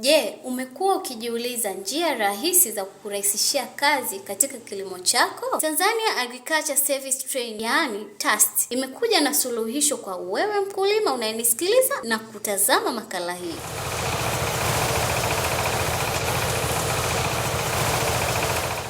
Je, umekuwa ukijiuliza njia rahisi za kukurahisishia kazi katika kilimo chako? Tanzania Agriculture Service Train, yani TAST, imekuja na suluhisho kwa wewe mkulima unayenisikiliza na kutazama makala hii.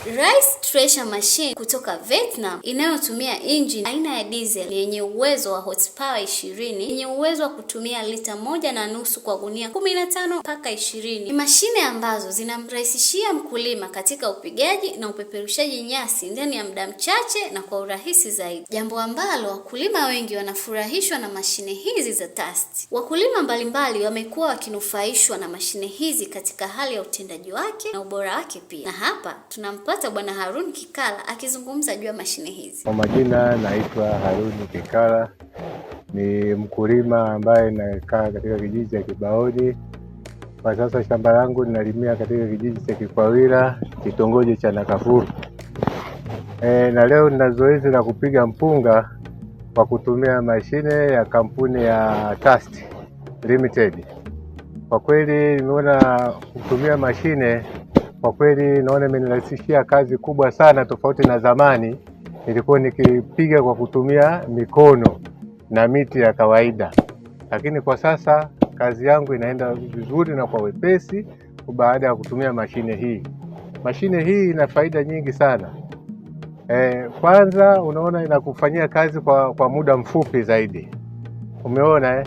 Rice Thresher Machine kutoka Vietnam inayotumia engine aina ya diesel yenye uwezo wa horsepower 20 yenye uwezo wa kutumia lita 1.5 kwa gunia 15 mpaka 20. Ni mashine ambazo zinamrahisishia mkulima katika upigaji na upeperushaji nyasi ndani ya muda mchache na kwa urahisi zaidi, jambo ambalo wakulima wengi wanafurahishwa na mashine hizi za TAST. Wakulima mbalimbali wamekuwa wakinufaishwa na mashine hizi katika hali ya utendaji wake na ubora wake pia, na hapa tunampata Bwana Harun Kikala akizungumza juu ya mashine hizi. Kwa majina naitwa Harun Kikala, ni mkulima ambaye nakaa katika kijiji cha Kibaoni. Kwa sasa shamba langu ninalimia katika kijiji cha Kikwawila, kitongoji cha Nakafuru. Na leo nina zoezi la kupiga mpunga kwa kutumia mashine ya kampuni ya TAST Limited. Kwa kweli nimeona kutumia mashine, kwa kweli naona imenirahisishia kazi kubwa sana, tofauti na zamani nilikuwa nikipiga kwa kutumia mikono na miti ya kawaida. Lakini kwa sasa kazi yangu inaenda vizuri na kwa wepesi baada ya kutumia mashine hii. Mashine hii ina faida nyingi sana. Kwanza unaona inakufanyia kazi kwa muda mfupi zaidi. Umeona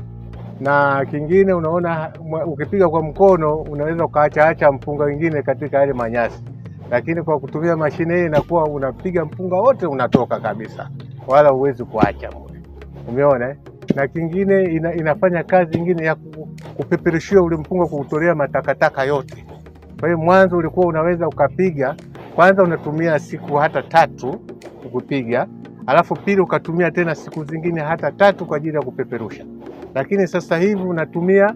Na kingine unaona ukipiga kwa mkono unaweza ukaacha mpunga wengine katika yale manyasi, lakini kwa kutumia mashine hii inakuwa unapiga mpunga wote unatoka kabisa, wala uwezi kuacha. Umeona Na kingine inafanya kazi nyingine ya kupeperushia ule mpunga, kutolea matakataka yote. Kwa hiyo mwanzo ulikuwa unaweza ukapiga, kwanza unatumia siku hata 3 kupiga, alafu pili ukatumia tena siku zingine hata 3 kwa ajili ya kupeperusha. Lakini sasa hivi unatumia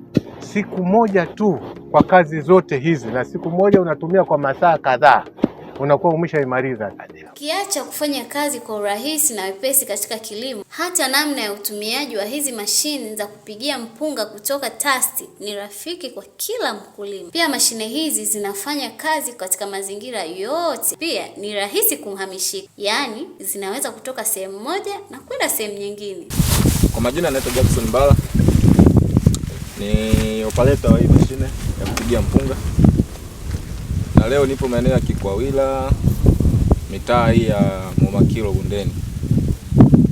siku moja tu kwa kazi zote hizi, na siku moja unatumia kwa masaa kadhaa, unakuwa umeshaimaliza kazi. Kiacha kufanya kazi kwa urahisi na wepesi katika kilimo, hata namna ya utumiaji wa hizi mashine za kupigia mpunga kutoka TAST ni rafiki kwa kila mkulima. Pia mashine hizi zinafanya kazi katika mazingira yote. Pia ni rahisi kuhamishika, yaani zinaweza kutoka sehemu moja na kwenda sehemu nyingine. Kwa majina naitwa Jackson Bala, ni operator wa hii mashine ya kupigia mpunga, na leo nipo maeneo ya Kikwawila, mitaa hii ya Momakilo Bundeni.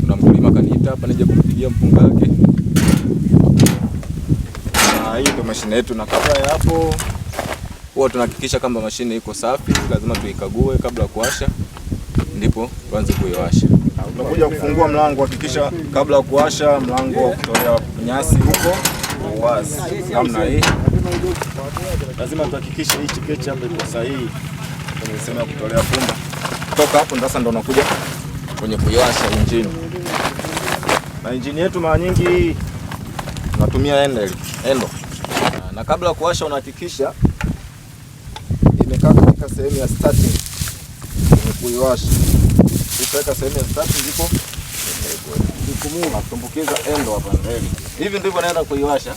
Kuna mkulima kaniita hapa nije kumpigia mpunga wake, na hii ndio mashine yetu. Na kabla ya hapo huwa tunahakikisha kama mashine iko safi, lazima tuikague kabla ya kuwasha, ndipo tuanze kuiwasha. Tunakuja kufungua mlango, hakikisha kabla ya kuwasha mlango wa kutolea nyasi huko wazi namna hii. Lazima tuhakikishe hii chikechi hapa iko sahihi kwenye sehemu ya kutolea pumba. Kutoka hapo sasa ndo unakuja kwenye kuiwasha injini. Na injini yetu mara nyingi tunatumia endo. Na kabla ya kuwasha unahakikisha imekaa katika sehemu ya starting kwenye kuiwasha. Tuweka sehemu ya starting ndipo tumbukiza endo hapa mbele. Hivi ndivyo naenda kuiwasha.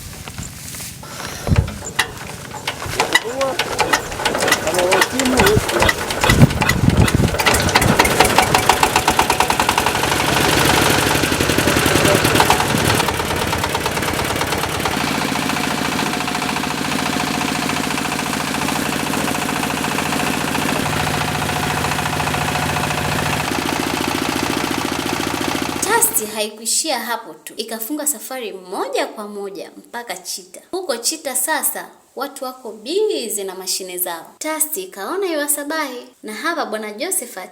Haikuishia hapo tu, ikafunga safari moja kwa moja mpaka Chita. Huko Chita sasa watu wako busy na mashine zao. TAST ikaona iwasabahi, na hapa Bwana Josephat